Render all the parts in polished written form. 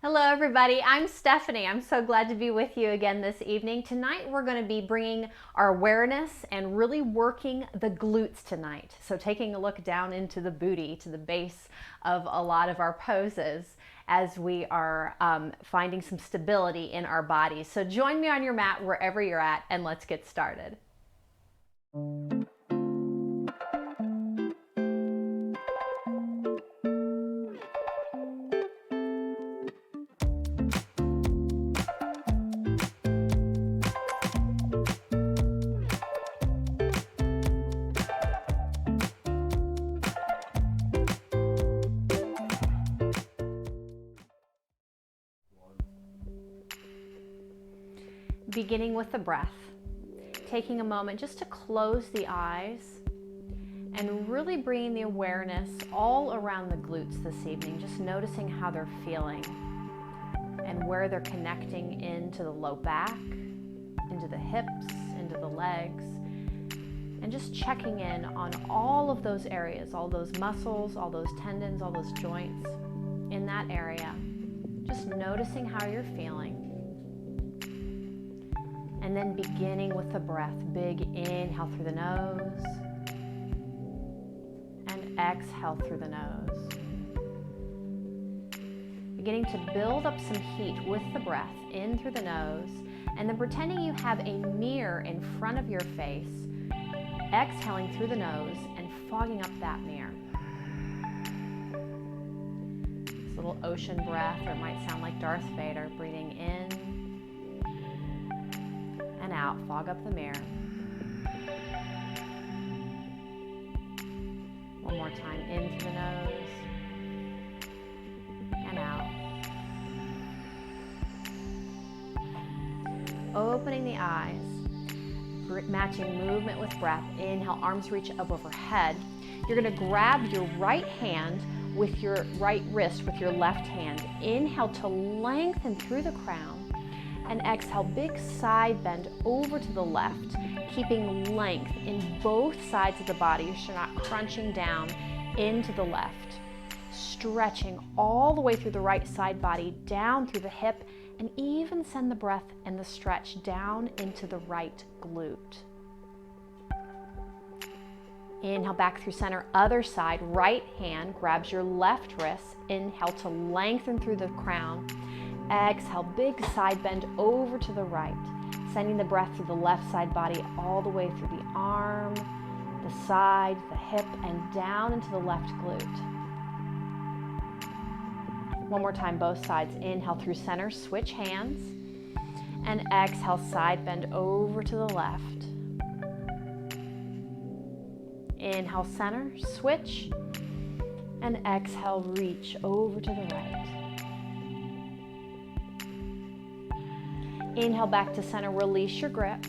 Hello everybody, I'm Stephanie. I'm so glad to be with you again this evening. Tonight we're going to be bringing our awareness and really working the glutes tonight. So taking a look down into the booty, to the base of a lot of our poses as we are finding some stability in our bodies. So join me on your mat wherever you're at and let's get started. Beginning with the breath, taking a moment just to close the eyes and really bringing the awareness all around the glutes this evening, just noticing how they're feeling and where they're connecting into the low back, into the hips, into the legs, and just checking in on all of those areas, all those muscles, all those tendons, all those joints in that area, just noticing how you're feeling. And then beginning with the breath, big inhale through the nose and exhale through the nose. Beginning to build up some heat with the breath in through the nose, and then pretending you have a mirror in front of your face, exhaling through the nose and fogging up that mirror. This little ocean breath, or it might sound like Darth Vader, breathing in and out, fog up the mirror. One more time, in through the nose and out. Opening the eyes, matching movement with breath. Inhale, arms reach up overhead. You're going to grab your right hand with your right wrist with your left hand. Inhale to lengthen through the crown. And exhale, big side bend over to the left, keeping length in both sides of the body so you're not crunching down into the left. Stretching all the way through the right side body, down through the hip, and even send the breath and the stretch down into the right glute. Inhale back through center, other side, right hand grabs your left wrist. Inhale to lengthen through the crown. Exhale, big side bend over to the right, sending the breath through the left side body all the way through the arm, the side, the hip, and down into the left glute. One more time, both sides. Inhale through center, switch hands, and exhale, side bend over to the left. Inhale, center, switch, and exhale, reach over to the right. Inhale back to center, release your grip,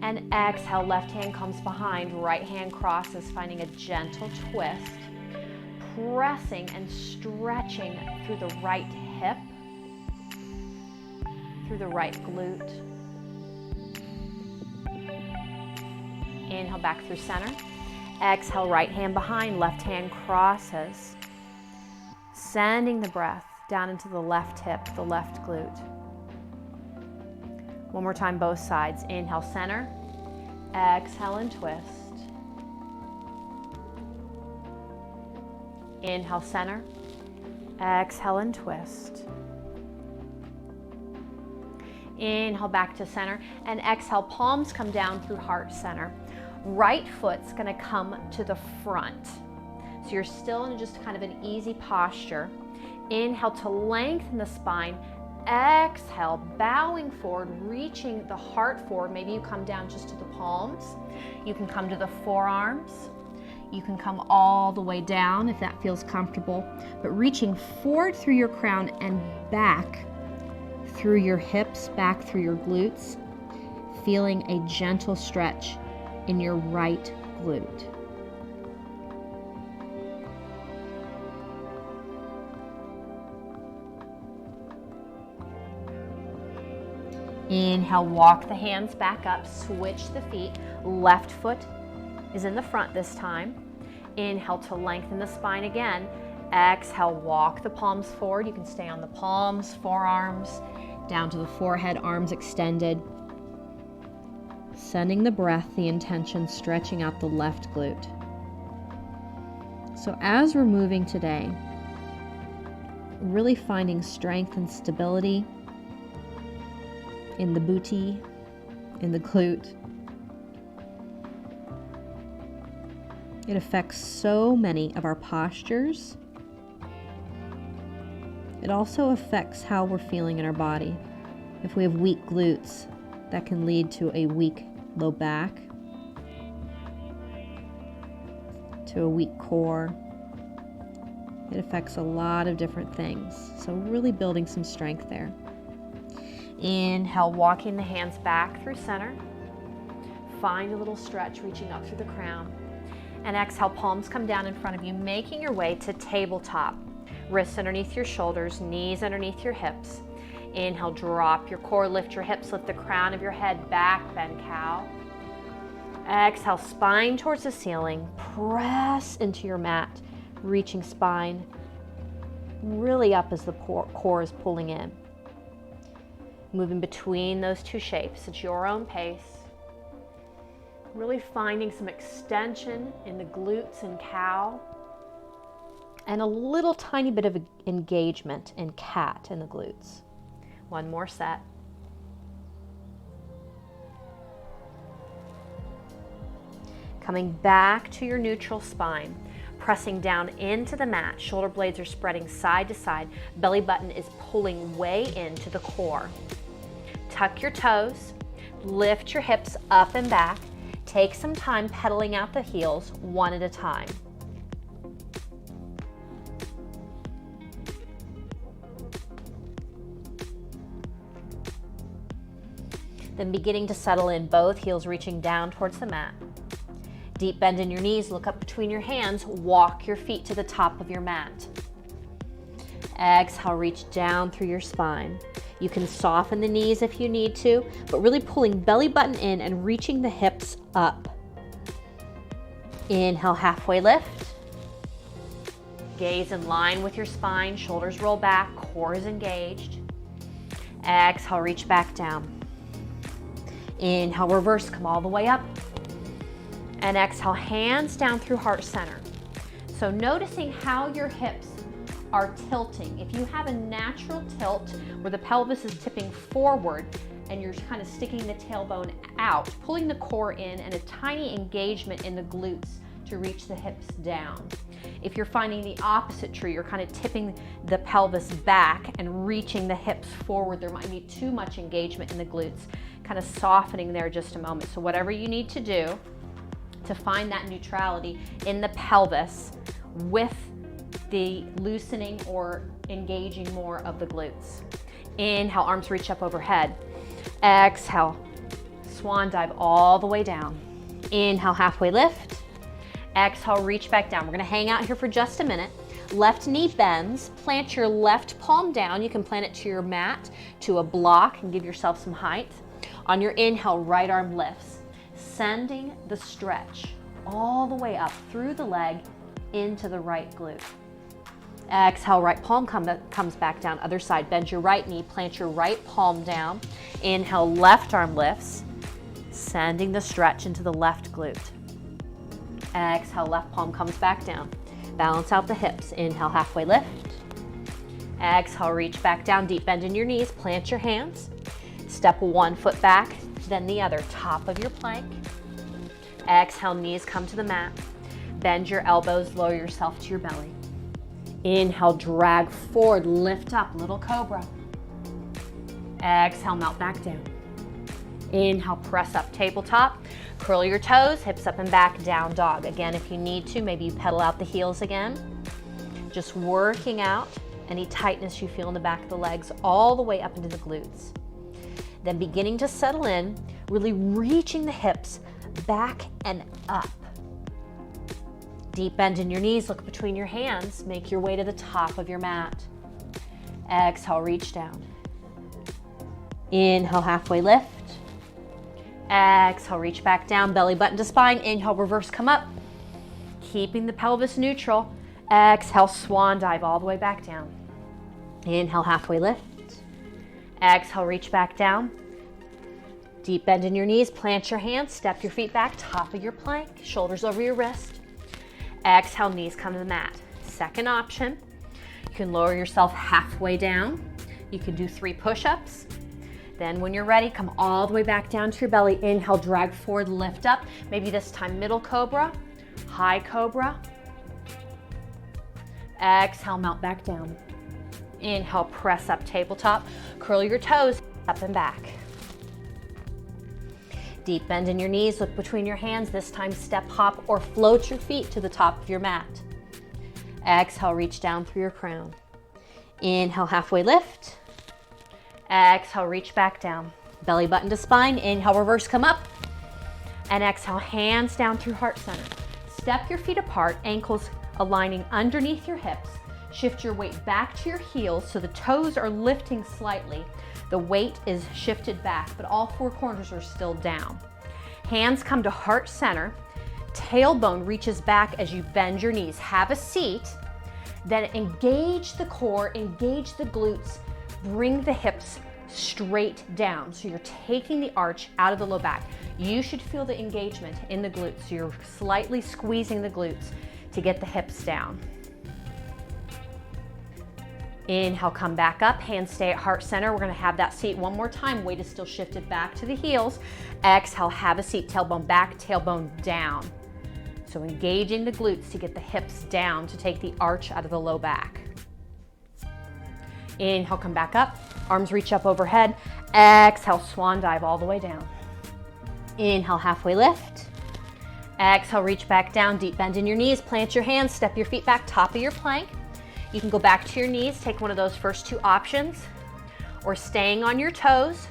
and exhale, left hand comes behind, right hand crosses, finding a gentle twist, pressing and stretching through the right hip, through the right glute. Inhale back through center, exhale, right hand behind, left hand crosses, sending the breath down into the left hip, the left glute. One more time, both sides. Inhale, center. Exhale and twist. Inhale, center. Exhale and twist. Inhale back to center. And exhale, palms come down through heart center. Right foot's going to come to the front. So you're still in just kind of an easy posture. Inhale to lengthen the spine. Exhale, bowing forward, reaching the heart forward. Maybe you come down just to the palms. You can come to the forearms. You can come all the way down if that feels comfortable. But reaching forward through your crown and back through your hips, back through your glutes, feeling a gentle stretch in your right glute. Inhale, walk the hands back up, switch the feet. Left foot is in the front this time. Inhale to lengthen the spine again. Exhale, walk the palms forward. You can stay on the palms, forearms, down to the forehead, arms extended. Sending the breath, the intention, stretching out the left glute. So as we're moving today, really finding strength and stability in the booty, in the glute. It affects so many of our postures. It also affects how we're feeling in our body. If we have weak glutes, that can lead to a weak low back, to a weak core. It affects a lot of different things. So really building some strength there. Inhale, walking the hands back through center. Find a little stretch, reaching up through the crown. And exhale, palms come down in front of you, making your way to tabletop. Wrists underneath your shoulders, knees underneath your hips. Inhale, drop your core, lift your hips, lift the crown of your head back, bend cow. Exhale, spine towards the ceiling, press into your mat, reaching spine really up as the core is pulling in. Moving between those two shapes at your own pace. Really finding some extension in the glutes and cow, and a little tiny bit of engagement in cat in the glutes. One more set. Coming back to your neutral spine, pressing down into the mat. Shoulder blades are spreading side to side. Belly button is pulling way into the core. Tuck your toes, lift your hips up and back. Take some time pedaling out the heels one at a time. Then beginning to settle in, both heels reaching down towards the mat. Deep bend in your knees, look up between your hands, walk your feet to the top of your mat. Exhale, reach down through your spine. You can soften the knees if you need to, but really pulling belly button in and reaching the hips up. Inhale, halfway lift. Gaze in line with your spine, shoulders roll back, core is engaged. Exhale, reach back down. Inhale, reverse, come all the way up. And exhale, hands down through heart center. So noticing how your hips are tilting. If you have a natural tilt where the pelvis is tipping forward and you're kind of sticking the tailbone out, pulling the core in, and a tiny engagement in the glutes to reach the hips down. If you're finding the opposite true, you're kind of tipping the pelvis back and reaching the hips forward, there might be too much engagement in the glutes, kind of softening there just a moment. So whatever you need to do to find that neutrality in the pelvis with the loosening or engaging more of the glutes. Inhale, arms reach up overhead. Exhale, swan dive all the way down. Inhale, halfway lift. Exhale, reach back down. We're gonna hang out here for just a minute. Left knee bends, plant your left palm down. You can plant it to your mat, to a block, and give yourself some height. On your inhale, right arm lifts, sending the stretch all the way up through the leg into the right glute. Exhale, right palm comes back down, other side. Bend your right knee, plant your right palm down. Inhale, left arm lifts, sending the stretch into the left glute. Exhale, left palm comes back down. Balance out the hips. Inhale, halfway lift. Exhale, reach back down, deep bend in your knees, plant your hands. Step one foot back, then the other, top of your plank. Exhale, knees come to the mat. Bend your elbows, lower yourself to your belly. Inhale, drag forward, lift up, little cobra. Exhale, melt back down. Inhale, press up, tabletop. Curl your toes, hips up and back, down dog. Again, if you need to, maybe you pedal out the heels again. Just working out any tightness you feel in the back of the legs all the way up into the glutes. Then beginning to settle in, really reaching the hips back and up. Deep bend in your knees, look between your hands, make your way to the top of your mat. Exhale, reach down. Inhale, halfway lift. Exhale, reach back down, belly button to spine. Inhale, reverse, come up. Keeping the pelvis neutral. Exhale, swan dive all the way back down. Inhale, halfway lift. Exhale, reach back down. Deep bend in your knees, plant your hands, step your feet back, top of your plank, shoulders over your wrist. Exhale, knees come to the mat. Second option, you can lower yourself halfway down. You can do 3 push-ups. Then when you're ready, come all the way back down to your belly. Inhale, drag forward, lift up. Maybe this time middle cobra, high cobra. Exhale, melt back down. Inhale, press up, tabletop. Curl your toes up and back. Deep bend in your knees, look between your hands. This time step hop or float your feet to the top of your mat. Exhale, reach down through your crown. Inhale, halfway lift. Exhale, reach back down. Belly button to spine. Inhale, reverse, come up. And exhale, hands down through heart center. Step your feet apart, ankles aligning underneath your hips. Shift your weight back to your heels so the toes are lifting slightly. The weight is shifted back, but all 4 corners are still down. Hands come to heart center. Tailbone reaches back as you bend your knees. Have a seat. Then engage the core, engage the glutes. Bring the hips straight down. So you're taking the arch out of the low back. You should feel the engagement in the glutes. So you're slightly squeezing the glutes to get the hips down. Inhale, come back up, hands stay at heart center. We're gonna have that seat one more time. Weight is still shifted back to the heels. Exhale, have a seat, tailbone back, tailbone down. So engaging the glutes to get the hips down to take the arch out of the low back. Inhale, come back up, arms reach up overhead. Exhale, swan dive all the way down. Inhale, halfway lift. Exhale, reach back down, deep bend in your knees, plant your hands, step your feet back, top of your plank. You can go back to your knees, take one of those first 2 options, or staying on your toes.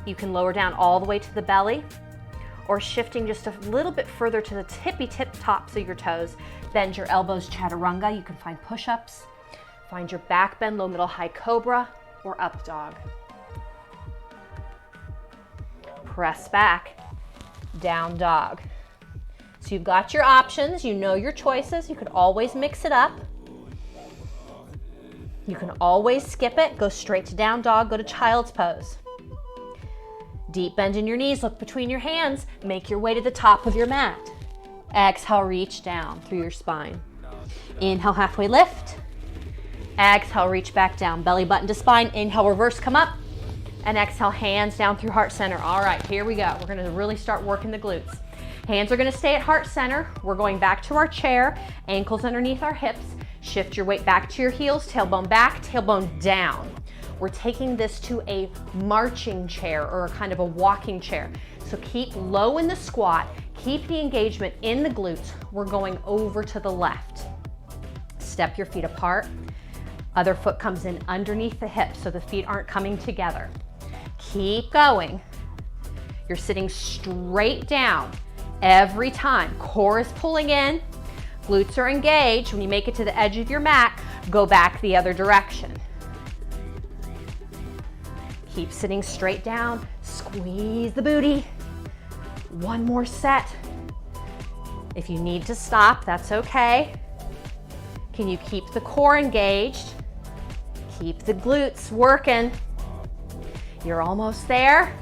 You can lower down all the way to the belly, or shifting just a little bit further to the tippy tip tops of your toes. Bend your elbows, chaturanga. You can find push-ups. Find your back bend, low, middle, high cobra, or up dog. Press back, down dog. So you've got your options, you know your choices. You could always mix it up. You can always skip it, go straight to down dog, go to child's pose. Deep bend in your knees, look between your hands, make your way to the top of your mat. Exhale, reach down through your spine. Inhale, halfway lift. Exhale, reach back down, belly button to spine. Inhale, reverse, come up. And exhale, hands down through heart center. All right, here we go. We're gonna really start working the glutes. Hands are gonna stay at heart center. We're going back to our chair, ankles underneath our hips. Shift your weight back to your heels, tailbone back, tailbone down. We're taking this to a marching chair or a kind of a walking chair. So keep low in the squat, keep the engagement in the glutes. We're going over to the left. Step your feet apart. Other foot comes in underneath the hips so the feet aren't coming together. Keep going. You're sitting straight down every time. Core is pulling in. Glutes are engaged. When you make it to the edge of your mat, go back the other direction. Keep sitting straight down. Squeeze the booty. One more set. If you need to stop, that's okay. Can you keep the core engaged? Keep the glutes working. You're almost there.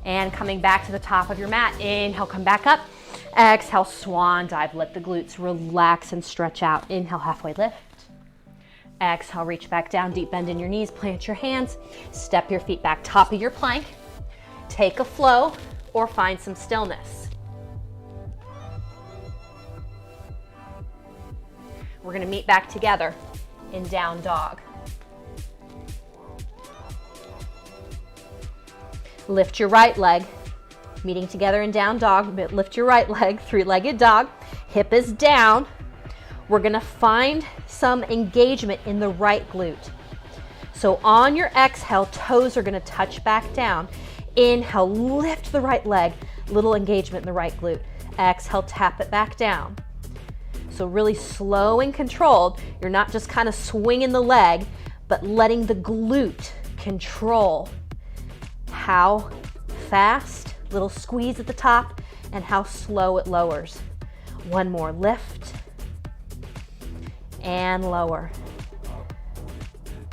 And coming back to the top of your mat. Inhale, come back up. Exhale, swan dive. Let the glutes relax and stretch out. Inhale, halfway lift. Exhale, reach back down, deep bend in your knees, plant your hands, step your feet back, top of your plank. Take a flow or find some stillness. We're gonna meet back together in down dog. Lift your right leg. Meeting together in down dog, lift your right leg, 3-legged dog. Hip is down. We're gonna find some engagement in the right glute. So on your exhale, toes are gonna touch back down. Inhale, lift the right leg, little engagement in the right glute. Exhale, tap it back down. So really slow and controlled. You're not just kind of swinging the leg, but letting the glute control how fast, little squeeze at the top, and how slow it lowers. One more, lift and lower.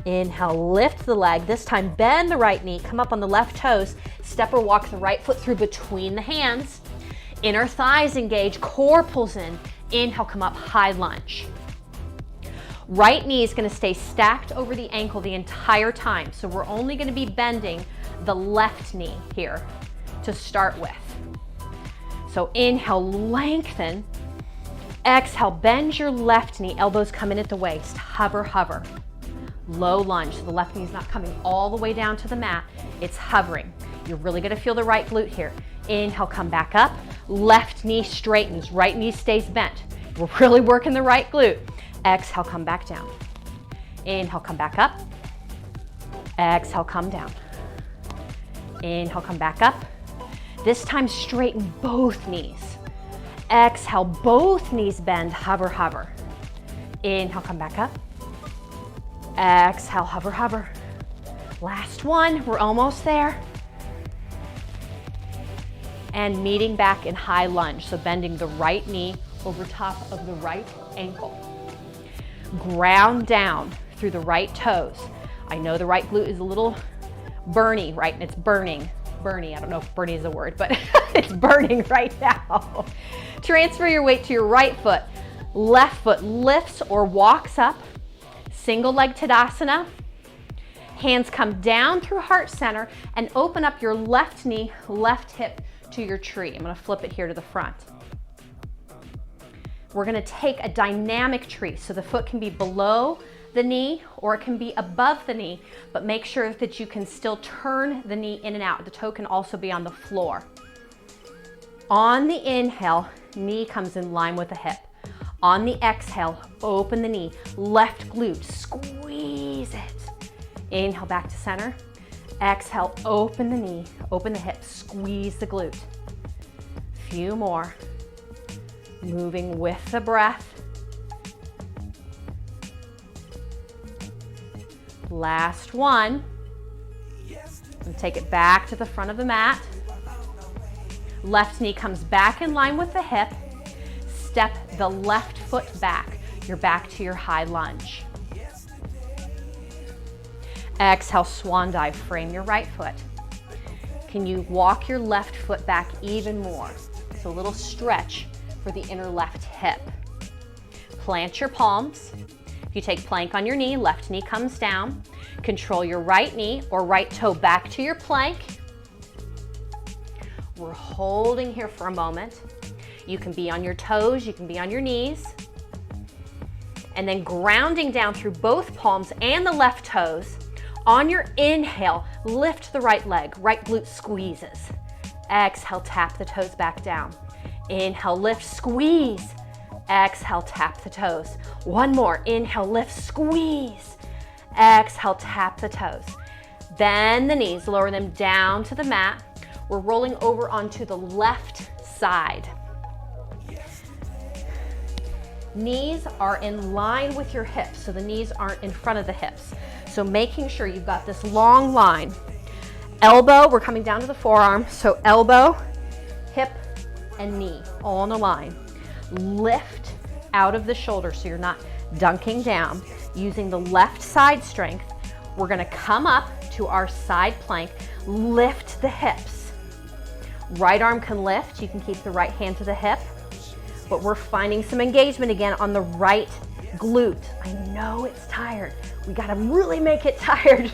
Inhale, lift the leg. This time, bend the right knee, come up on the left toes, step or walk the right foot through between the hands. Inner thighs engage, core pulls in. Inhale, come up, high lunge. Right knee is going to stay stacked over the ankle the entire time. So we're only going to be bending the left knee here to start with. So inhale, lengthen. Exhale, bend your left knee, elbows come in at the waist. Hover, hover. Low lunge, so the left knee is not coming all the way down to the mat. It's hovering. You're really going to feel the right glute here. Inhale, come back up. Left knee straightens, right knee stays bent. We're really working the right glute. Exhale, come back down. Inhale, come back up. Exhale, come down. Inhale, come back up. This time, straighten both knees. Exhale, both knees bend, hover, hover. Inhale, come back up. Exhale, hover, hover. Last one, we're almost there. And meeting back in high lunge, so bending the right knee over top of the right ankle. Ground down through the right toes. I know the right glute is a little burny, right? It's burning. Burny, I don't know if burny is a word, but it's burning right now. Transfer your weight to your right foot. Left foot lifts or walks up. Single leg Tadasana. Hands come down through heart center and open up your left knee, left hip to your tree. I'm going to flip it here to the front. We're going to take a dynamic tree, so the foot can be below the knee or it can be above the knee, but make sure that you can still turn the knee in and out. The toe can also be on the floor. On the inhale, knee comes in line with the hip. On the exhale, open the knee, left glute, squeeze it. Inhale back to center. Exhale, open the knee, open the hip, squeeze the glute. Few more. Moving with the breath. Last one. And take it back to the front of the mat. Left knee comes back in line with the hip. Step the left foot back. You're back to your high lunge. Exhale, swan dive. Frame your right foot. Can you walk your left foot back even more? So a little stretch for the inner left hip. Plant your palms. If you take plank on your knee, left knee comes down. Control your right knee or right toe back to your plank. We're holding here for a moment. You can be on your toes, you can be on your knees. And then grounding down through both palms and the left toes. On your inhale, lift the right leg, right glute squeezes. Exhale, tap the toes back down. Inhale, lift, squeeze. Exhale, tap the toes. One more. Inhale, lift, squeeze. Exhale, tap the toes. Bend the knees, lower them down to the mat. We're rolling over onto the left side. Knees are in line with your hips, so the knees aren't in front of the hips. So making sure you've got this long line. Elbow, we're coming down to the forearm, so elbow, hip, and knee, all in a line. Lift out of the shoulder so you're not dunking down. Using the left side strength, we're gonna come up to our side plank, lift the hips. Right arm can lift, you can keep the right hand to the hip, but we're finding some engagement again on the right glute. I know it's tired. We gotta really make it tired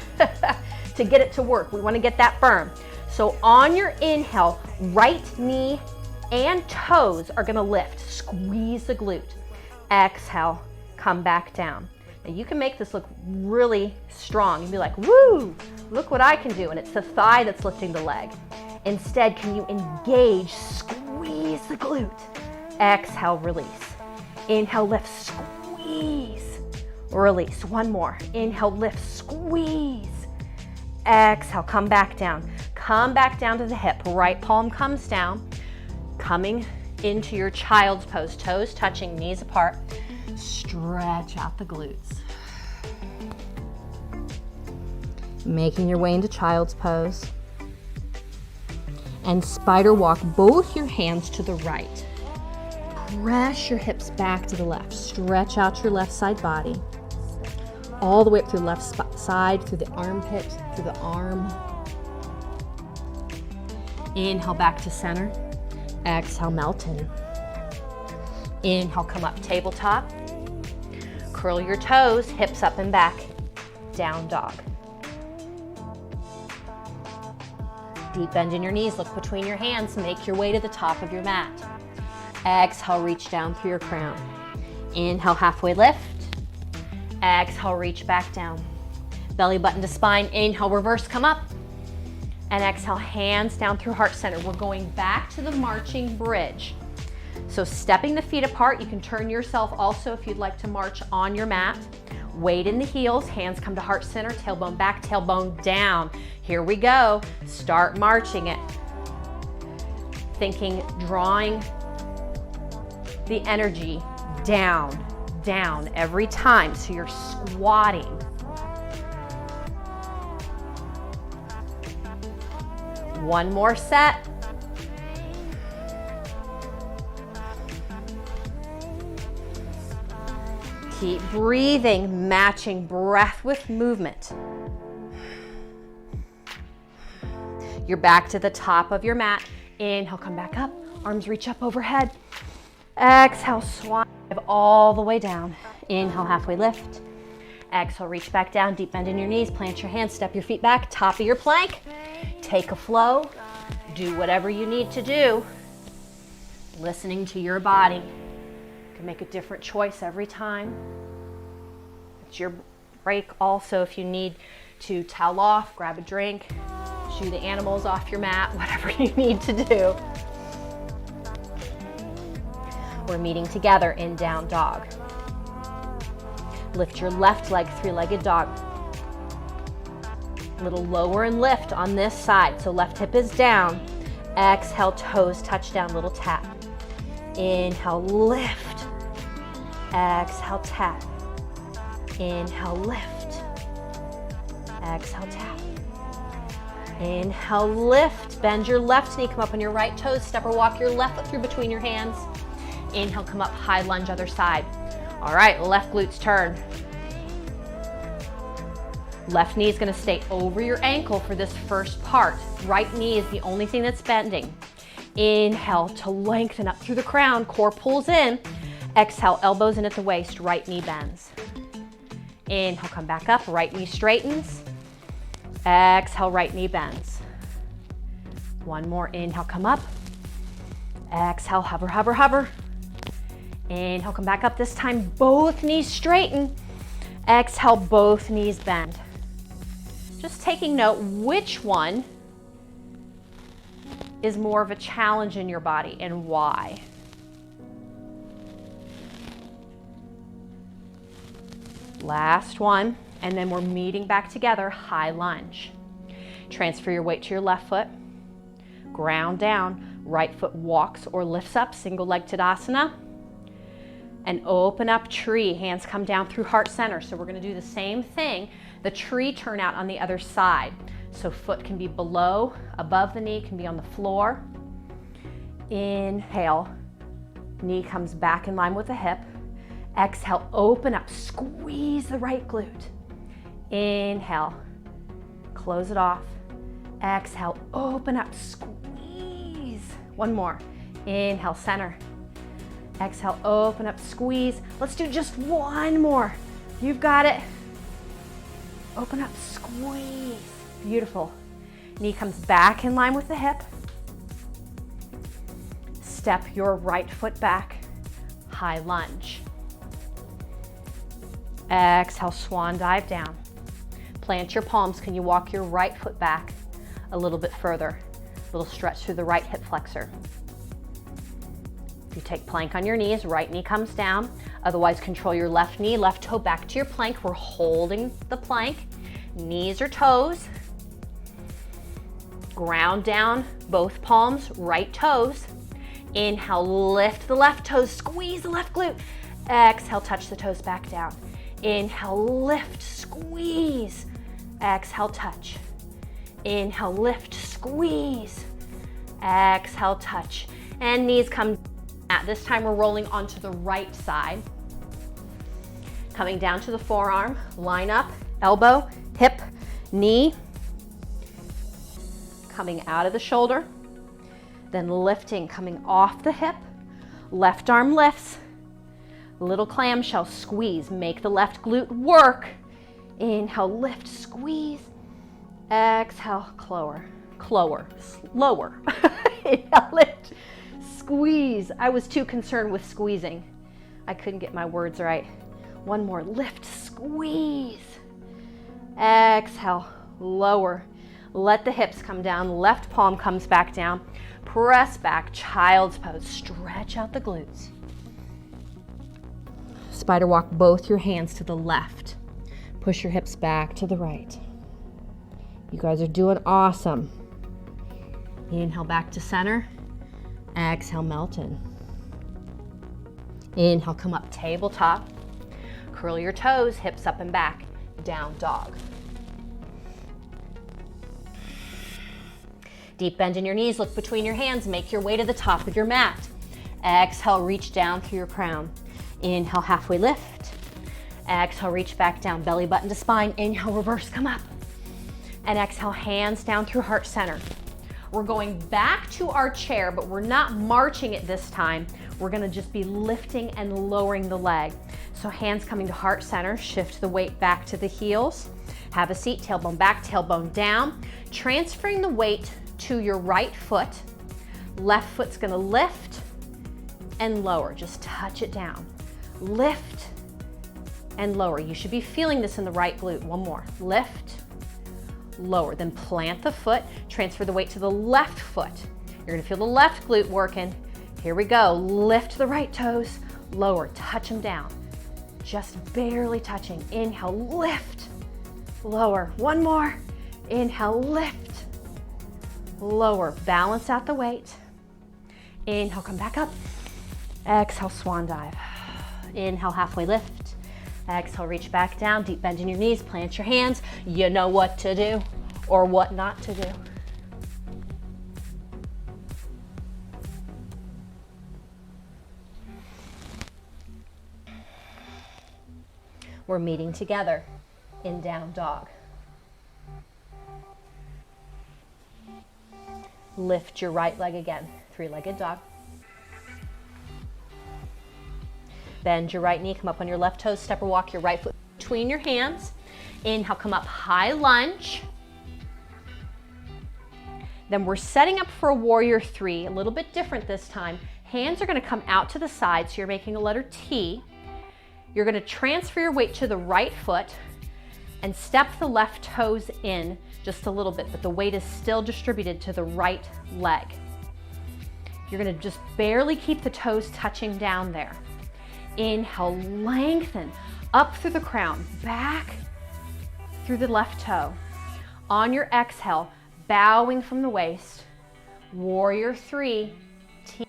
to get it to work. We wanna get that firm. So on your inhale, right knee and toes are gonna lift. Squeeze the glute. Exhale, come back down. Now you can make this look really strong and be like, woo, look what I can do. And it's the thigh that's lifting the leg. Instead, can you engage, squeeze the glute. Exhale, release. Inhale, lift, squeeze, release. One more. Inhale, lift, squeeze. Exhale, come back down. Come back down to the hip. Right palm comes down. Coming into your child's pose, toes touching, knees apart. Stretch out the glutes. Making your way into child's pose. And spider walk both your hands to the right. press your hips back to the left. Stretch out your left side body. All the way up through the left side, through the armpit, through the arm. Inhale back to center. Exhale, melt in. Inhale, come up, tabletop. Curl your toes, hips up and back. Down dog. Deep bend in your knees, look between your hands, make your way to the top of your mat. Exhale, reach down through your crown. Inhale, halfway lift. Exhale, reach back down. Belly button to spine. Inhale, reverse, come up. And exhale, hands down through heart center. We're going back to the marching bridge. So stepping the feet apart, you can turn yourself also if you'd like to march on your mat. Weight in the heels, hands come to heart center, tailbone back, tailbone down. Here we go. Start marching it. Thinking, drawing the energy down, down every time. So you're squatting. One more set. Keep breathing, matching breath with movement. You're back to the top of your mat. Inhale, come back up. Arms reach up overhead. Exhale, swan all the way down. Inhale, halfway lift. Exhale, reach back down, deep bend in your knees, plant your hands, step your feet back, top of your plank. Take a flow. Do whatever you need to do. Listening to your body. You can make a different choice every time. It's your break also if you need to towel off, grab a drink, shoo the animals off your mat, whatever you need to do. We're meeting together in down dog. Lift your left leg, three-legged dog. A little lower and lift on this side. So left hip is down. Exhale, toes touch down, little tap. Inhale, lift. Exhale, tap. Inhale, lift. Exhale, tap. Inhale, lift. Bend your left knee, come up on your right toes. Step or walk your left foot through between your hands. Inhale, come up, high lunge, other side. All right, left glutes turn. Left knee is going to stay over your ankle for this first part. Right knee is the only thing that's bending. Inhale to lengthen up through the crown, core pulls in. Exhale, elbows in at the waist, right knee bends. Inhale, come back up, right knee straightens. Exhale, right knee bends. One more, inhale, come up. Exhale, hover, hover, hover. Inhale, come back up. This time, both knees straighten. Exhale, both knees bend. Just taking note which one is more of a challenge in your body and why. Last one, and then we're meeting back together, high lunge. Transfer your weight to your left foot, ground down, right foot walks or lifts up, single leg Tadasana, and open up tree. Hands come down through heart center. So we're gonna do the same thing, the tree turn out on the other side. So foot can be below, above the knee, can be on the floor. Inhale, knee comes back in line with the hip. Exhale, open up, squeeze the right glute. Inhale, close it off. Exhale, open up, squeeze. One more. Inhale, center. Exhale, open up, squeeze. Let's do just one more. You've got it. Open up, squeeze. Beautiful. Knee comes back in line with the hip. Step your right foot back, high lunge. Exhale, swan dive down. Plant your palms. Can you walk your right foot back a little bit further? A little stretch through the right hip flexor. If you take plank on your knees, right knee comes down. Otherwise, control your left knee, left toe back to your plank. We're holding the plank. Knees or toes. Ground down, both palms, right toes. Inhale, lift the left toes, squeeze the left glute. Exhale, touch the toes back down. Inhale, lift, squeeze. Exhale, touch. Inhale, lift, squeeze. Exhale, touch. And knees come. At this time, we're rolling onto the right side. Coming down to the forearm, line up, elbow, hip, knee. Coming out of the shoulder, then lifting, coming off the hip. Left arm lifts. Little clamshell squeeze, make the left glute work. Inhale, lift, squeeze. Exhale, lower. Inhale, lift, squeeze. I was too concerned with squeezing. I couldn't get my words right. One more, lift, squeeze. Exhale, lower. Let the hips come down, left palm comes back down. Press back, child's pose. Stretch out the glutes. Spider walk both your hands to the left. Push your hips back to the right. You guys are doing awesome. Inhale back to center. Exhale, melt in. Inhale, come up, tabletop. Curl your toes, hips up and back. Down dog. Deep bend in your knees, look between your hands, make your way to the top of your mat. Exhale, reach down through your crown. Inhale, halfway lift. Exhale, reach back down, belly button to spine. Inhale, reverse, come up. And exhale, hands down through heart center. We're going back to our chair, but we're not marching it this time. We're gonna just be lifting and lowering the leg. So hands coming to heart center, shift the weight back to the heels. Have a seat, tailbone back, tailbone down. Transferring the weight to your right foot. Left foot's gonna lift and lower. Just touch it down. Lift and lower. You should be feeling this in the right glute. One more. Lift, lower. Then plant the foot. Transfer the weight to the left foot. You're gonna feel the left glute working. Here we go. Lift the right toes. Lower. Touch them down. Just barely touching. Inhale, lift, lower. One more. Inhale, lift, lower. Balance out the weight. Inhale, come back up. Exhale, swan dive. Inhale, halfway lift. Exhale, reach back down. Deep bend in your knees, plant your hands. You know what to do or what not to do. We're meeting together in down dog. Lift your right leg again, three-legged dog. Bend your right knee, come up on your left toes, step or walk your right foot between your hands. Inhale, come up, high lunge. Then we're setting up for a warrior three, a little bit different this time. Hands are gonna come out to the side, so you're making a letter T. You're gonna transfer your weight to the right foot and step the left toes in just a little bit, but the weight is still distributed to the right leg. You're gonna just barely keep the toes touching down there. Inhale, lengthen up through the crown, back through the left toe. On your exhale, bowing from the waist, warrior three, T.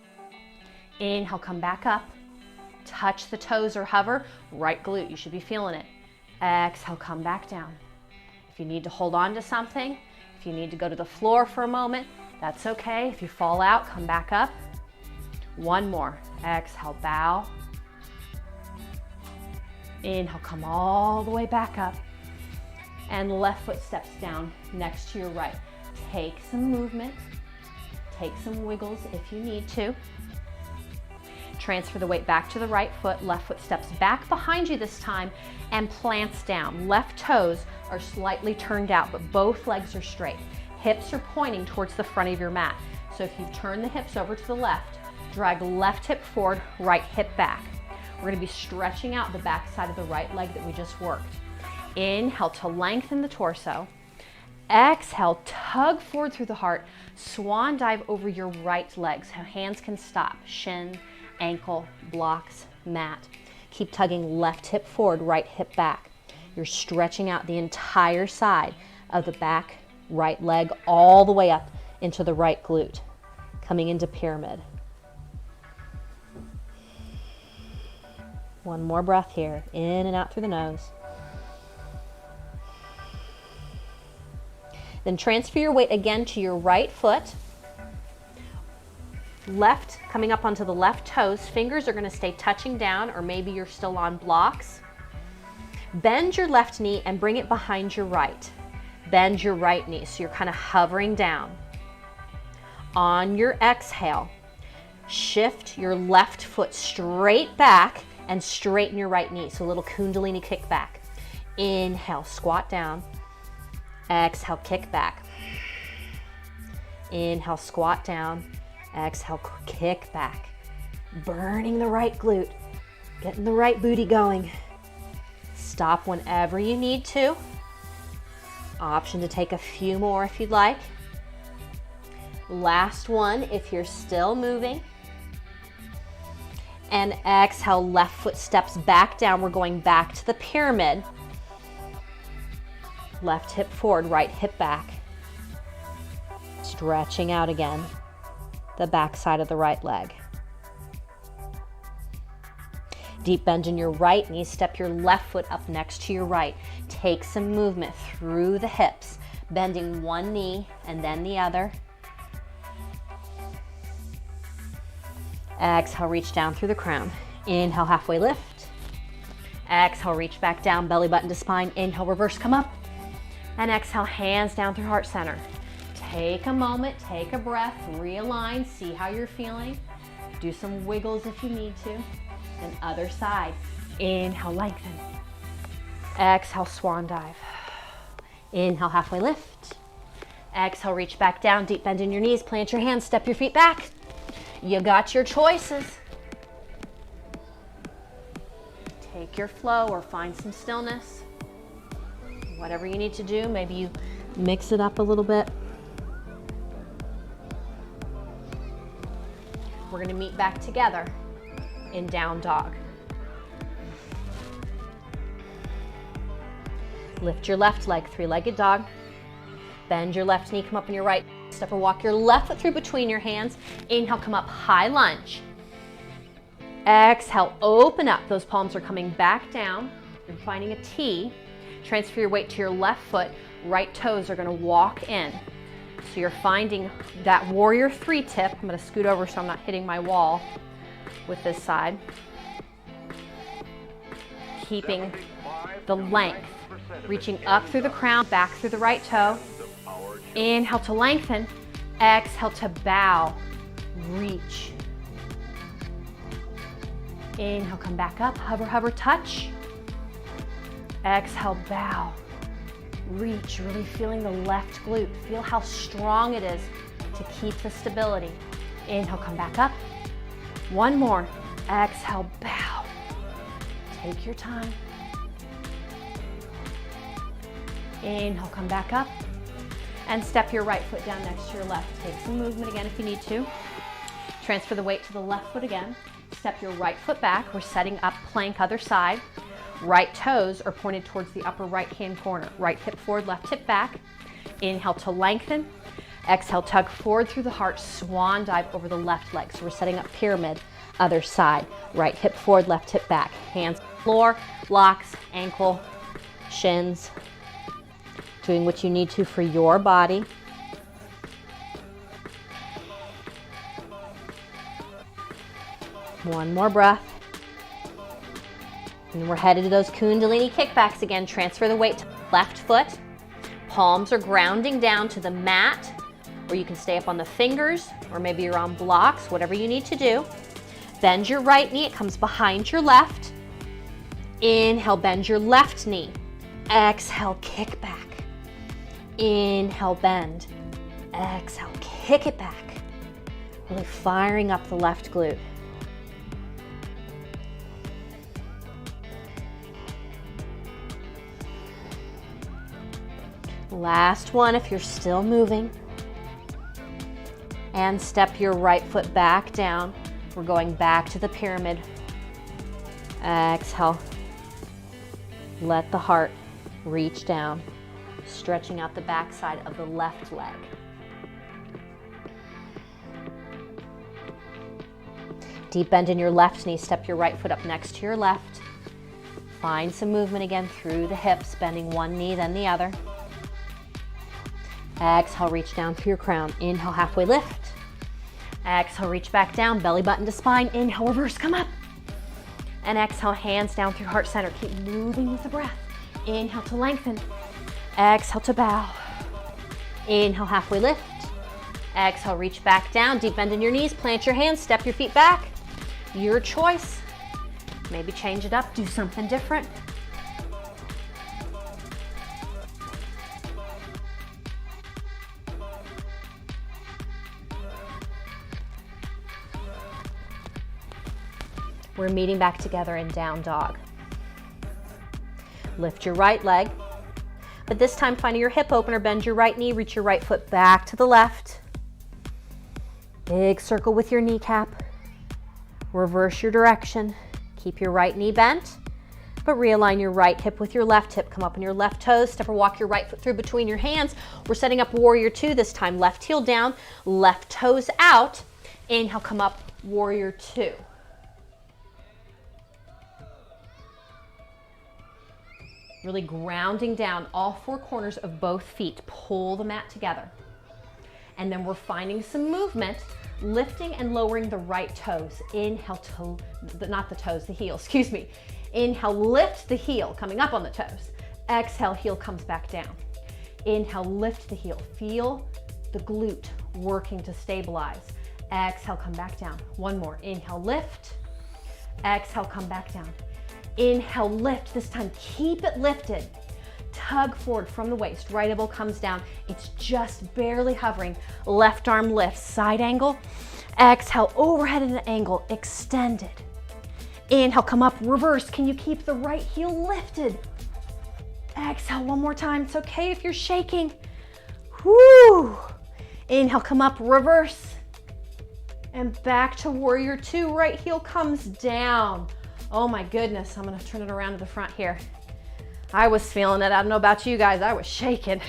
Inhale, come back up. Touch the toes or hover, right glute, you should be feeling it. Exhale, come back down. If you need to hold on to something, if you need to go to the floor for a moment, that's okay. If you fall out, come back up. One more. Exhale, bow. Inhale, come all the way back up. And left foot steps down next to your right. Take some movement. Take some wiggles if you need to. Transfer the weight back to the right foot. Left foot steps back behind you this time and plants down. Left toes are slightly turned out, but both legs are straight. Hips are pointing towards the front of your mat. So if you turn the hips over to the left, drag left hip forward, right hip back. We're gonna be stretching out the back side of the right leg that we just worked. Inhale to lengthen the torso. Exhale, tug forward through the heart. Swan dive over your right leg so hands can stop. Shin, ankle, blocks, mat. Keep tugging left hip forward, right hip back. You're stretching out the entire side of the back right leg all the way up into the right glute, coming into pyramid. One more breath here, in and out through the nose. Then transfer your weight again to your right foot. Left, coming up onto the left toes, fingers are gonna stay touching down, or maybe you're still on blocks. Bend your left knee and bring it behind your right. Bend your right knee, so you're kind of hovering down. On your exhale, shift your left foot straight back and straighten your right knee, so a little kundalini kick back. Inhale, squat down. Exhale, kick back. Inhale, squat down. Exhale, kick back. Burning the right glute, getting the right booty going. Stop whenever you need to. Option to take a few more if you'd like. Last one if you're still moving. And exhale, left foot steps back down. We're going back to the pyramid. Left hip forward, right hip back. Stretching out again, the back side of the right leg. Deep bend in your right knee, step your left foot up next to your right. Take some movement through the hips, bending one knee and then the other. Exhale, reach down through the crown. Inhale, halfway lift. Exhale, reach back down, belly button to spine. Inhale, reverse, come up. And exhale, hands down through heart center. Take a moment, take a breath, realign, see how you're feeling. Do some wiggles if you need to. And other side. Inhale, lengthen. Exhale, swan dive. Inhale, halfway lift. Exhale, reach back down, deep bend in your knees, plant your hands, step your feet back. You got your choices. Take your flow or find some stillness. Whatever you need to do, maybe you mix it up a little bit. We're gonna meet back together in down dog. Lift your left leg, three-legged dog. Bend your left knee, come up on your right. Step or walk your left foot through between your hands. Inhale, come up, high lunge. Exhale, open up. Those palms are coming back down. You're finding a T. Transfer your weight to your left foot. Right toes are gonna walk in. So you're finding that warrior three tip. I'm gonna scoot over so I'm not hitting my wall with this side. Keeping the length. Reaching up through the crown, back through the right toe. Inhale to lengthen. Exhale to bow. Reach. Inhale, come back up. Hover, hover, touch. Exhale, bow. Reach, really feeling the left glute. Feel how strong it is to keep the stability. Inhale, come back up. One more. Exhale, bow. Take your time. Inhale, come back up. And step your right foot down next to your left. Take some movement again if you need to. Transfer the weight to the left foot again. Step your right foot back. We're setting up plank other side. Right toes are pointed towards the upper right hand corner. Right hip forward, left hip back. Inhale to lengthen. Exhale, tug forward through the heart, swan dive over the left leg. So we're setting up pyramid, other side. Right hip forward, left hip back. Hands on the floor, blocks, ankle, shins. Doing what you need to for your body. One more breath. And we're headed to those Kundalini kickbacks again. Transfer the weight to the left foot. Palms are grounding down to the mat, or you can stay up on the fingers, or maybe you're on blocks, whatever you need to do. Bend your right knee, it comes behind your left. Inhale, bend your left knee. Exhale, kick back. Inhale, bend. Exhale, kick it back. Really firing up the left glute. Last one if you're still moving. And step your right foot back down. We're going back to the pyramid. Exhale. Let the heart reach down, stretching out the backside of the left leg. Deep bend in your left knee, step your right foot up next to your left. Find some movement again through the hips, bending one knee, then the other. Exhale, reach down through your crown. Inhale, halfway lift. Exhale, reach back down, belly button to spine. Inhale, reverse, come up. And exhale, hands down through heart center. Keep moving with the breath. Inhale to lengthen. Exhale to bow. Inhale, halfway lift. Exhale, reach back down, deep bend in your knees, plant your hands, step your feet back. Your choice. Maybe change it up, do something different. We're meeting back together in down dog. Lift your right leg, but this time finding your hip opener, bend your right knee, reach your right foot back to the left. Big circle with your kneecap. Reverse your direction. Keep your right knee bent, but realign your right hip with your left hip. Come up on your left toes, step or walk your right foot through between your hands. We're setting up warrior two this time. Left heel down, left toes out. Inhale, come up, warrior two. Really grounding down all four corners of both feet. Pull the mat together. And then we're finding some movement, lifting and lowering the right toes. Inhale, not the toes, the heel, excuse me. Inhale, lift the heel, coming up on the toes. Exhale, heel comes back down. Inhale, lift the heel. Feel the glute working to stabilize. Exhale, come back down. One more. Inhale, lift. Exhale, come back down. Inhale, lift. This time, keep it lifted. Tug forward from the waist. Right elbow comes down. It's just barely hovering. Left arm lifts. Side angle. Exhale, overhead at an angle. Extended. Inhale, come up. Reverse. Can you keep the right heel lifted? Exhale, one more time. It's okay if you're shaking. Whoo! Inhale, come up. Reverse. And back to warrior two. Right heel comes down. Oh my goodness, I'm gonna turn it around to the front here. I was feeling it. I don't know about you guys, I was shaking.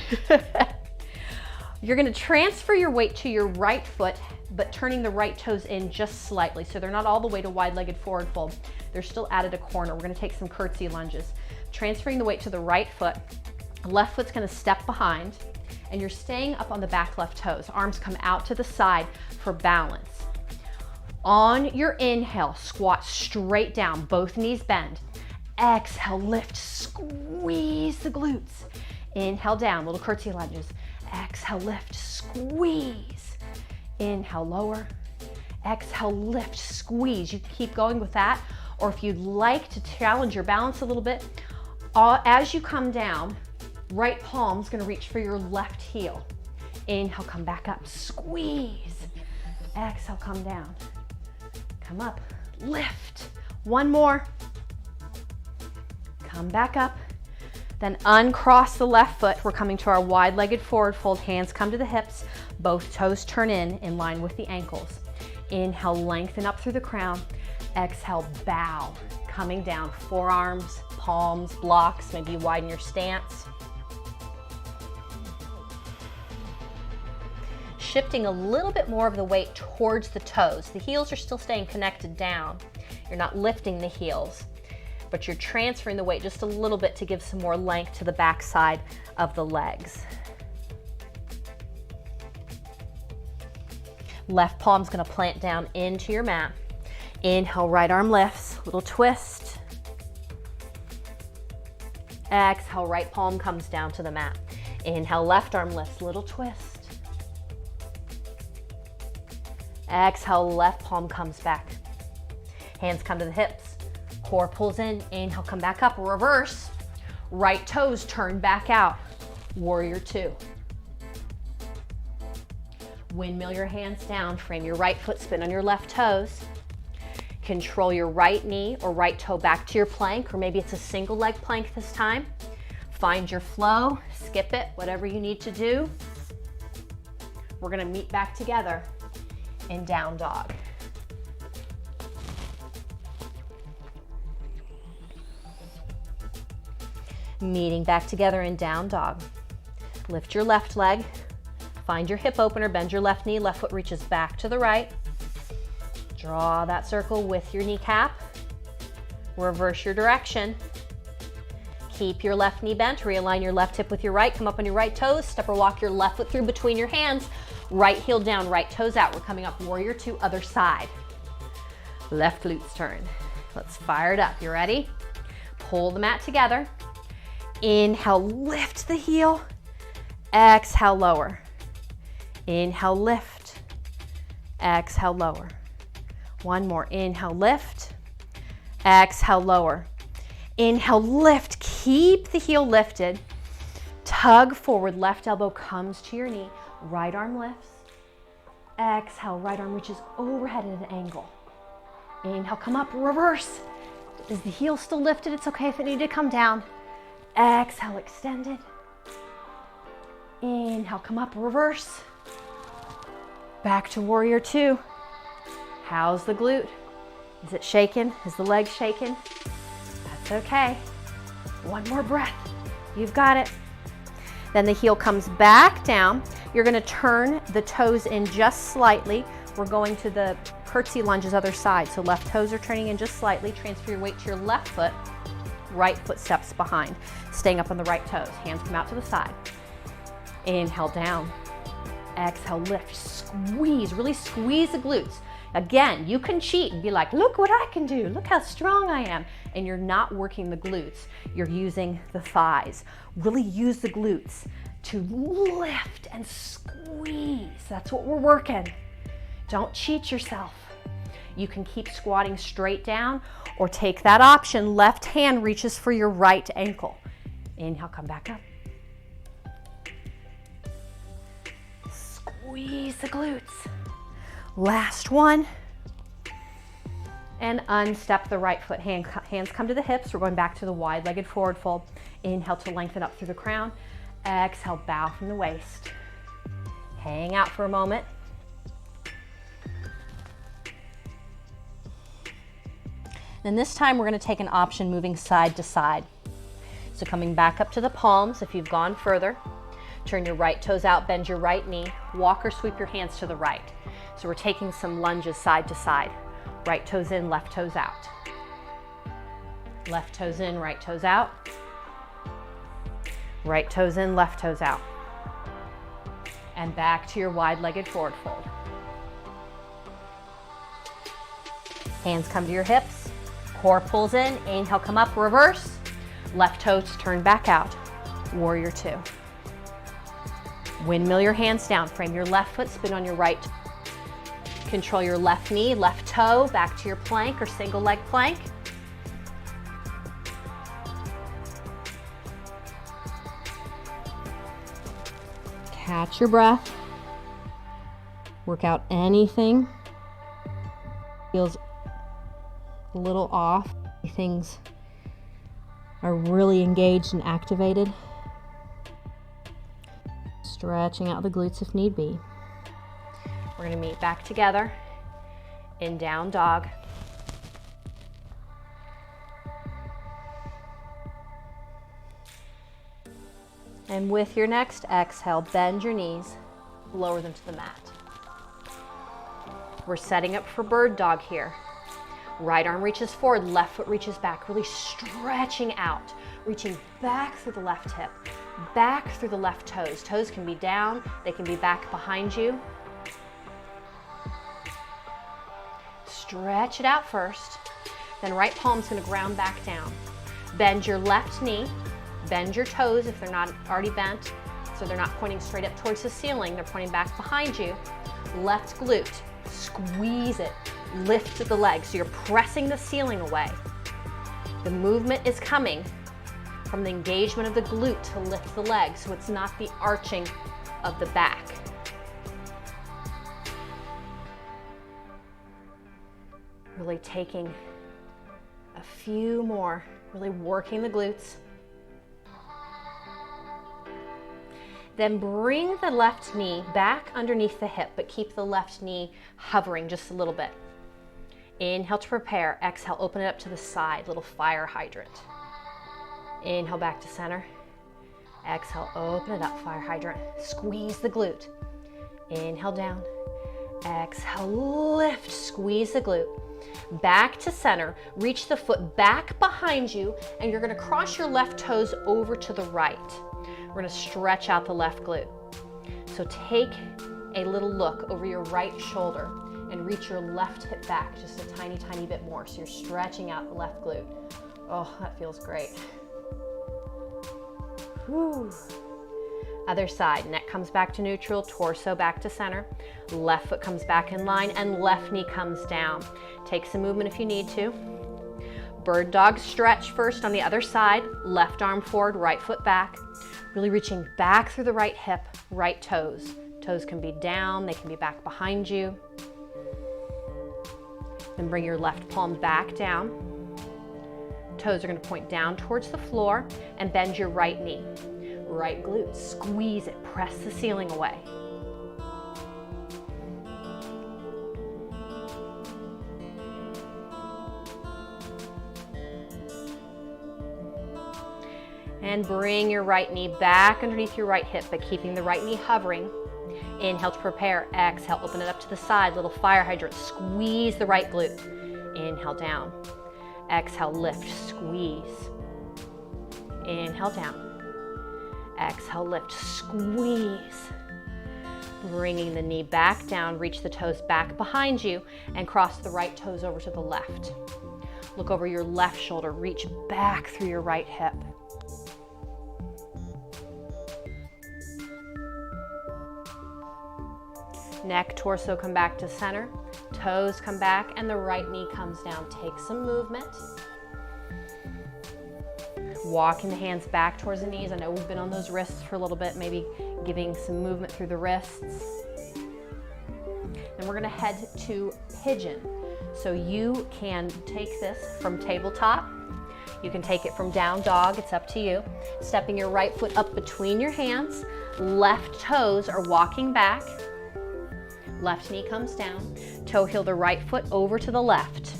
You're gonna transfer your weight to your right foot, but turning the right toes in just slightly. So they're not all the way to wide-legged forward fold. They're still added a corner. We're gonna take some curtsy lunges. Transferring the weight to the right foot. Left foot's gonna step behind, and you're staying up on the back left toes. Arms come out to the side for balance. On your inhale, squat straight down, both knees bend. Exhale, lift, squeeze the glutes. Inhale down, little curtsy lunges. Exhale, lift, squeeze. Inhale, lower. Exhale, lift, squeeze. You can keep going with that, or if you'd like to challenge your balance a little bit, as you come down, right palm's gonna reach for your left heel. Inhale, come back up, squeeze. Exhale, come down. Come up, lift. One more. Come back up. Then uncross the left foot. We're coming to our wide-legged forward fold. Hands come to the hips. Both toes turn in line with the ankles. Inhale, lengthen up through the crown. Exhale, bow. Coming down, forearms, palms, blocks. Maybe you widen your stance. Shifting a little bit more of the weight towards the toes. The heels are still staying connected down. You're not lifting the heels, but you're transferring the weight just a little bit to give some more length to the back side of the legs. Left palm's gonna plant down into your mat. Inhale, right arm lifts, little twist. Exhale, right palm comes down to the mat. Inhale, left arm lifts, little twist. Exhale, left palm comes back. Hands come to the hips. Core pulls in. Inhale, come back up. Reverse. Right toes turn back out. Warrior two. Windmill your hands down. Frame your right foot, spin on your left toes. Control your right knee or right toe back to your plank, or maybe it's a single leg plank this time. Find your flow. Skip it, whatever you need to do. We're gonna meet back together in down dog. Meeting back together in down dog. Lift your left leg, find your hip opener, bend your left knee, left foot reaches back to the right. Draw that circle with your kneecap. Reverse your direction. Keep your left knee bent, realign your left hip with your right, come up on your right toes, step or walk your left foot through between your hands. Right heel down, right toes out. We're coming up, warrior two, other side. Left glutes turn. Let's fire it up. You ready? Pull the mat together. Inhale, lift the heel. Exhale, lower. Inhale, lift. Exhale, lower. One more. Inhale, lift. Exhale, lower. Inhale, lift. Keep the heel lifted. Tug forward. Left elbow comes to your knee. Right arm lifts. Exhale, right arm reaches overhead at an angle. Inhale, come up, reverse. Is the heel still lifted? It's okay if it needed to come down. Exhale, extended. Inhale, come up, reverse. Back to warrior two. How's the glute? Is it shaking? Is the leg shaking? That's okay. One more breath. You've got it. Then the heel comes back down. You're going to turn the toes in just slightly. We're going to the curtsy lunges other side. So left toes are turning in just slightly. Transfer your weight to your left foot. Right foot steps behind. Staying up on the right toes. Hands come out to the side. Inhale down. Exhale, lift. Squeeze. Really squeeze the glutes. Again, you can cheat and be like, look what I can do. Look how strong I am. And you're not working the glutes. You're using the thighs. Really use the glutes to lift and squeeze. That's what we're working. Don't cheat yourself. You can keep squatting straight down or take that option. Left hand reaches for your right ankle. Inhale, come back up. Squeeze the glutes. Last one. And unstep the right foot. Hands come to the hips. We're going back to the wide-legged forward fold. Inhale to lengthen up through the crown. Exhale, bow from the waist. Hang out for a moment. Then this time we're going to take an option moving side to side. So coming back up to the palms if you've gone further. Turn your right toes out, bend your right knee. Walk or sweep your hands to the right. So we're taking some lunges side to side. Right toes in, left toes out. Left toes in, right toes out. Right toes in, left toes out. And back to your wide-legged forward fold. Hands come to your hips. Core pulls in. Inhale, come up, reverse. Left toes turn back out. Warrior two. Windmill your hands down. Frame your left foot, spin on your right. Control your left knee, left toe, back to your plank or single leg plank. Catch your breath. Work out anything feels a little off. Things are really engaged and activated. Stretching out the glutes if need be. We're going to meet back together in down dog. And with your next exhale, bend your knees, lower them to the mat. We're setting up for bird dog here. Right arm reaches forward, left foot reaches back, really stretching out, reaching back through the left hip, back through the left toes. Toes can be down, they can be back behind you. Stretch it out first. Then right palm's going to ground back down. Bend your left knee. Bend your toes if they're not already bent, so they're not pointing straight up towards the ceiling. They're pointing back behind you. Left glute. Squeeze it. Lift the leg. So you're pressing the ceiling away. The movement is coming from the engagement of the glute to lift the leg, so it's not the arching of the back. Really taking a few more, really working the glutes. Then bring the left knee back underneath the hip, but keep the left knee hovering just a little bit. Inhale to prepare. Exhale, open it up to the side, little fire hydrant. Inhale back to center. Exhale, open it up, fire hydrant. Squeeze the glute. Inhale down. Exhale, lift, squeeze the glute. Back to center, reach the foot back behind you, and you're going to cross your left toes over to the right. We're going to stretch out the left glute. So take a little look over your right shoulder and reach your left hip back just a tiny, tiny bit more. So you're stretching out the left glute. Oh, that feels great. Whew. Other side, neck comes back to neutral, torso back to center, left foot comes back in line, and left knee comes down. Take some movement if you need to. Bird dog stretch first on the other side, left arm forward, right foot back. Really reaching back through the right hip, right toes. Toes can be down, they can be back behind you. Then bring your left palm back down. Toes are going to point down towards the floor and bend your right knee. Right glute, squeeze it, press the ceiling away. And bring your right knee back underneath your right hip, but keeping the right knee hovering. Inhale to prepare, exhale, open it up to the side, little fire hydrant, squeeze the right glute. Inhale down, exhale, lift, squeeze. Inhale down. Exhale, lift, squeeze. Bringing the knee back down, reach the toes back behind you and cross the right toes over to the left. Look over your left shoulder, reach back through your right hip. Neck, torso come back to center, toes come back, and the right knee comes down. Take some movement. Walking the hands back towards the knees. I know we've been on those wrists for a little bit, maybe giving some movement through the wrists. Then we're gonna head to pigeon. So you can take this from tabletop. You can take it from down dog, it's up to you. Stepping your right foot up between your hands. Left toes are walking back. Left knee comes down. Toe heel the right foot over to the left.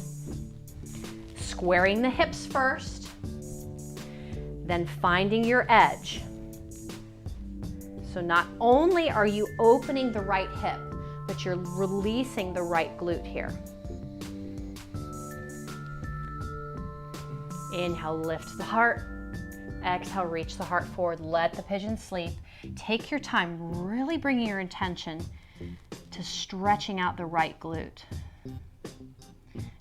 Squaring the hips first. Then finding your edge. So not only are you opening the right hip, but you're releasing the right glute here. Inhale, lift the heart. Exhale, reach the heart forward. Let the pigeon sleep. Take your time, really bringing your intention to stretching out the right glute.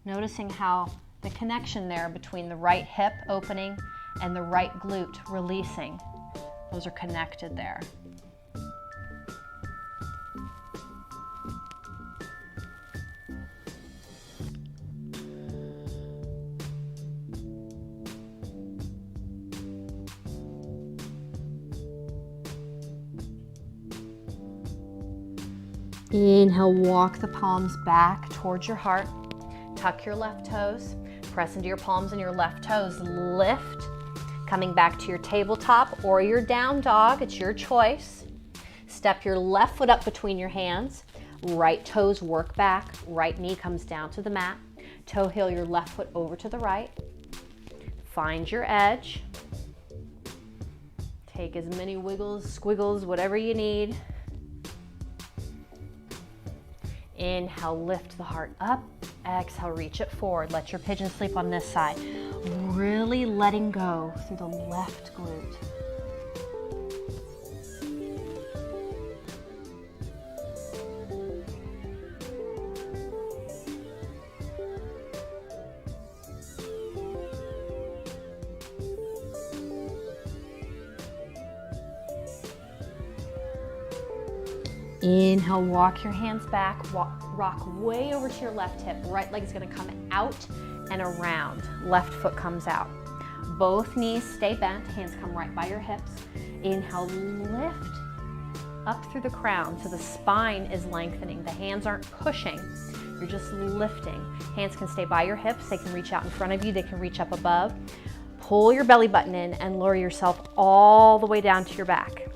Noticing how the connection there between the right hip opening and the right glute releasing. Those are connected there. Inhale, walk the palms back towards your heart. Tuck your left toes. Press into your palms and your left toes. Lift. Coming back to your tabletop or your down dog, it's your choice. Step your left foot up between your hands. Right toes work back. Right knee comes down to the mat. Toe heel your left foot over to the right. Find your edge. Take as many wiggles, squiggles, whatever you need. Inhale, lift the heart up. Exhale, reach it forward. Let your pigeon sleep on this side. Really letting go through the left glute. Inhale, walk your hands back, rock way over to your left hip. Right leg is gonna come out and around. Left foot comes out. Both knees stay bent, hands come right by your hips. Inhale, lift up through the crown so the spine is lengthening. The hands aren't pushing, you're just lifting. Hands can stay by your hips, they can reach out in front of you, they can reach up above. Pull your belly button in and lower yourself all the way down to your back.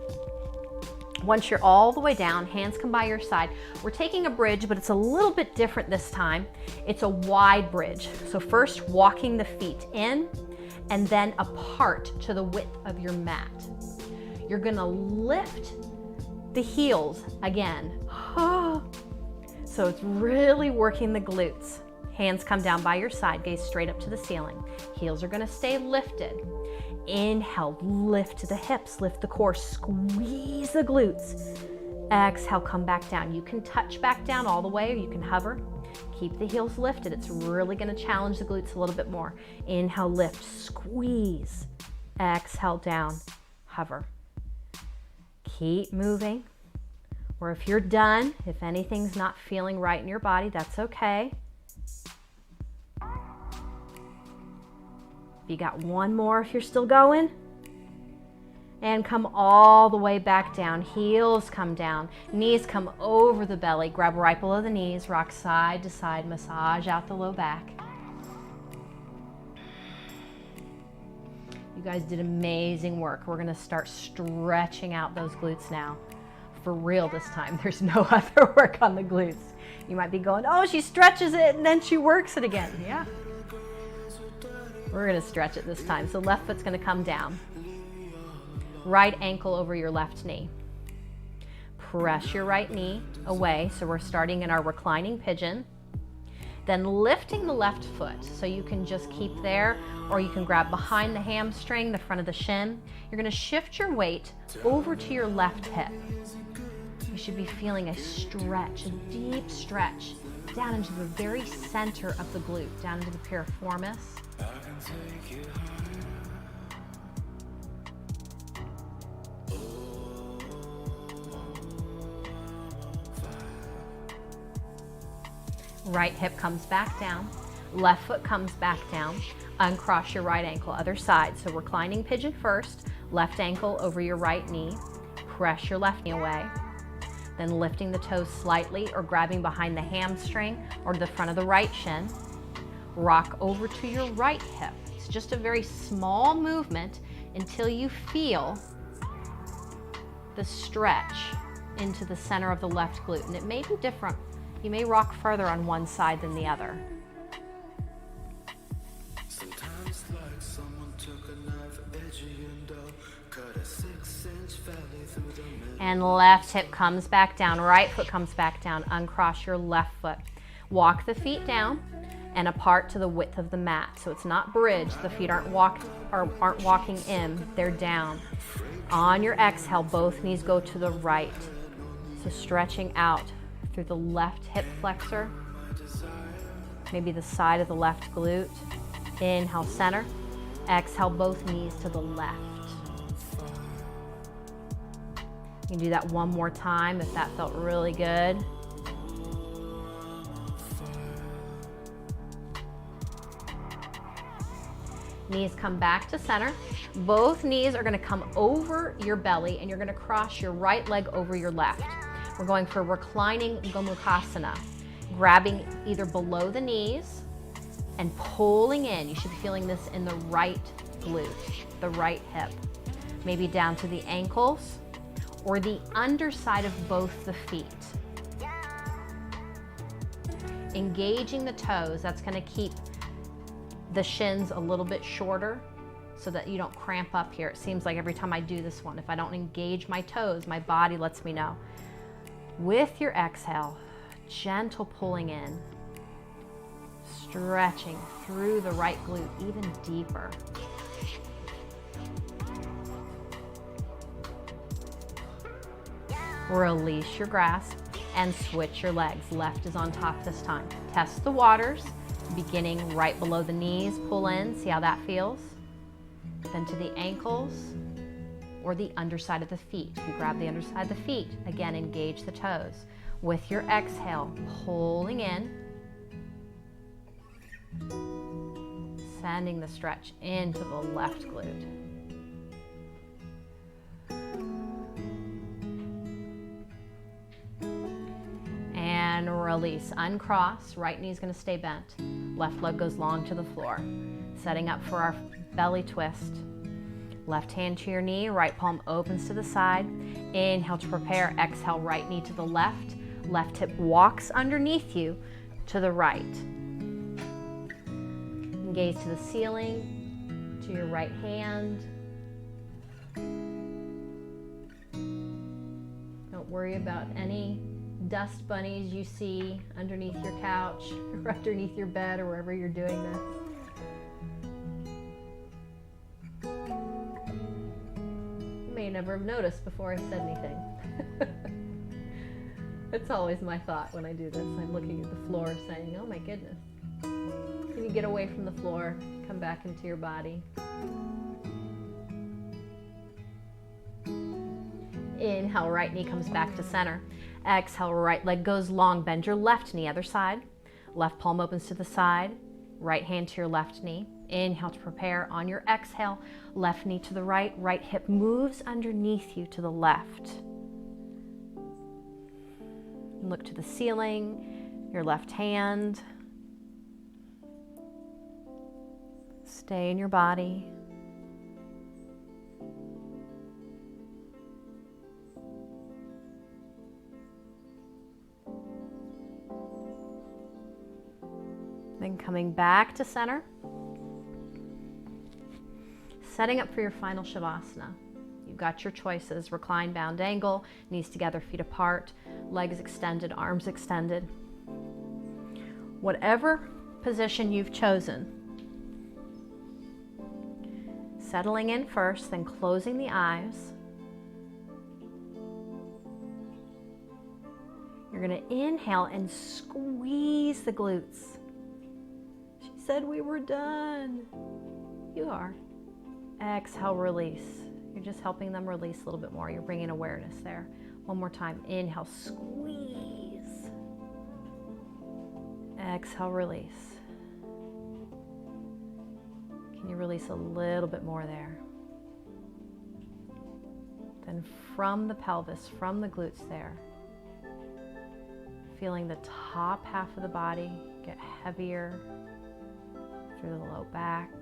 Once you're all the way down, hands come by your side. We're taking a bridge, but it's a little bit different this time. It's a wide bridge. So first, walking the feet in and then apart to the width of your mat. You're gonna lift the heels again. So it's really working the glutes. Hands come down by your side, gaze straight up to the ceiling. Heels are gonna stay lifted. Inhale, lift the hips, lift the core, squeeze the glutes. Exhale, come back down. You can touch back down all the way, or you can hover. Keep the heels lifted. It's really going to challenge the glutes a little bit more. Inhale, lift, squeeze. Exhale, down, hover. Keep moving. Or if you're done, if anything's not feeling right in your body, that's okay. If you got one more, if you're still going. And come all the way back down. Heels come down. Knees come over the belly. Grab right below the knees. Rock side to side. Massage out the low back. You guys did amazing work. We're going to start stretching out those glutes now. For real this time. There's no other work on the glutes. You might be going, oh, she stretches it and then she works it again. Yeah. We're going to stretch it this time. So left foot's going to come down. Right ankle over your left knee. Press your right knee away. So we're starting in our reclining pigeon. Then lifting the left foot. So you can just keep there, or you can grab behind the hamstring, the front of the shin. You're going to shift your weight over to your left hip. You should be feeling a stretch, a deep stretch, down into the very center of the glute, down into the piriformis. Right hip comes back down, left foot comes back down, uncross your right ankle, other side. So reclining pigeon first, left ankle over your right knee, press your left knee away, then lifting the toes slightly or grabbing behind the hamstring or the front of the right shin, rock over to your right hip. It's just a very small movement until you feel the stretch into the center of the left glute, and it may be different. You may rock further on one side than the other. And left hip comes back down, right foot comes back down, uncross your left foot. Walk the feet down and apart to the width of the mat. So it's not bridged, the feet aren't walking in, they're down. On your exhale, both knees go to the right. So stretching out through the left hip flexor, maybe the side of the left glute. Inhale, center. Exhale, both knees to the left. You can do that one more time if that felt really good. Knees come back to center. Both knees are going to come over your belly, and you're going to cross your right leg over your left. We're going for reclining Gomukhasana, grabbing either below the knees and pulling in. You should be feeling this in the right glute, the right hip, maybe down to the ankles or the underside of both the feet. Engaging the toes, that's going to keep the shins a little bit shorter so that you don't cramp up here. It seems like every time I do this one, if I don't engage my toes, my body lets me know. With your exhale, gentle pulling in, stretching through the right glute even deeper. Release your grasp and switch your legs. Left is on top this time. Test the waters, beginning right below the knees. Pull in, see how that feels. Then to the ankles or the underside of the feet. You grab the underside of the feet. Again, engage the toes. With your exhale, pulling in, sending the stretch into the left glute. And release. Uncross. Right knee is going to stay bent. Left leg goes long to the floor. Setting up for our belly twist. Left hand to your knee, right palm opens to the side. Inhale to prepare. Exhale, right knee to the left. Left hip walks underneath you to the right. Gaze to the ceiling, to your right hand. Don't worry about any dust bunnies you see underneath your couch or underneath your bed or wherever you're doing this. You may never have noticed before I said anything. That's always my thought when I do this. I'm looking at the floor saying, oh my goodness. Can you get away from the floor? Come back into your body. Inhale, right knee comes back to center. Exhale, right leg goes long. Bend your left knee, other side. Left palm opens to the side. Right hand to your left knee. Inhale to prepare. On your exhale, left knee to the right. Right hip moves underneath you to the left. Look to the ceiling, your left hand. Stay in your body. Then coming back to center. Setting up for your final Shavasana. You've got your choices: recline, bound angle, knees together, feet apart, legs extended, arms extended. Whatever position you've chosen, settling in first, then closing the eyes. You're going to inhale and squeeze the glutes. She said we were done. You are. Exhale, release. You're just helping them release a little bit more. You're bringing awareness there. One more time. Inhale, squeeze. Exhale, release. Can you release a little bit more there? Then from the pelvis, from the glutes there, feeling the top half of the body get heavier through the low back,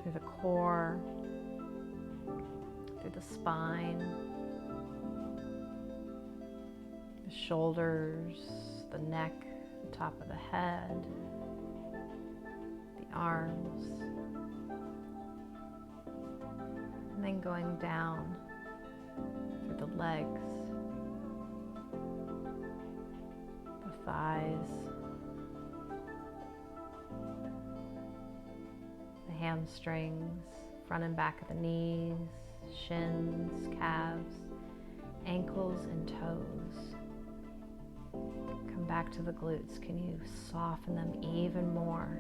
through the core, through the spine, the shoulders, the neck, the top of the head, the arms, and then going down through the legs, the thighs, the hamstrings, front and back of the knees, shins, calves, ankles, and toes. Come back to the glutes. Can you soften them even more?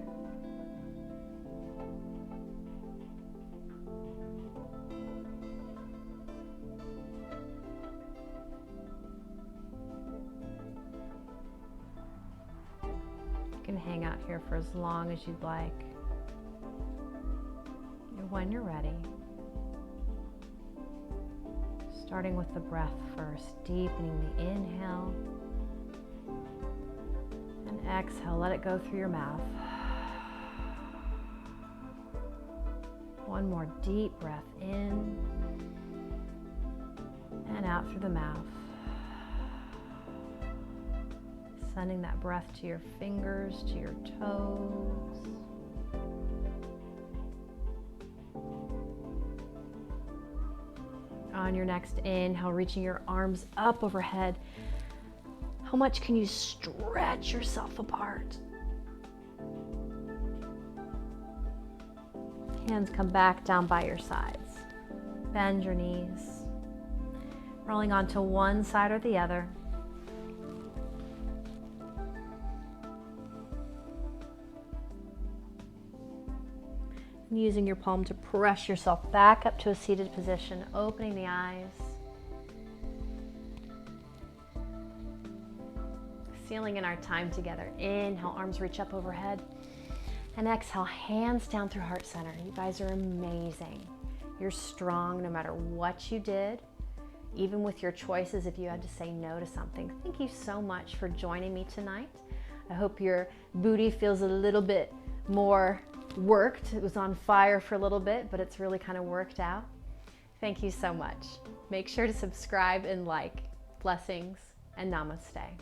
You can hang out here for as long as you'd like. And when you're ready, starting with the breath first, deepening the inhale and exhale. Let it go through your mouth. One more deep breath in and out through the mouth. Sending that breath to your fingers, to your toes. On your next inhale, reaching your arms up overhead. How much can you stretch yourself apart? Hands come back down by your sides. Bend your knees. Rolling onto one side or the other. And using your palm to press yourself back up to a seated position, opening the eyes. Sealing in our time together. Inhale, arms reach up overhead. And exhale, hands down through heart center. You guys are amazing. You're strong no matter what you did, even with your choices if you had to say no to something. Thank you so much for joining me tonight. I hope your booty feels a little bit more worked. It was on fire for a little bit, but it's really kind of worked out. Thank you so much. Make sure to subscribe and like. Blessings and namaste.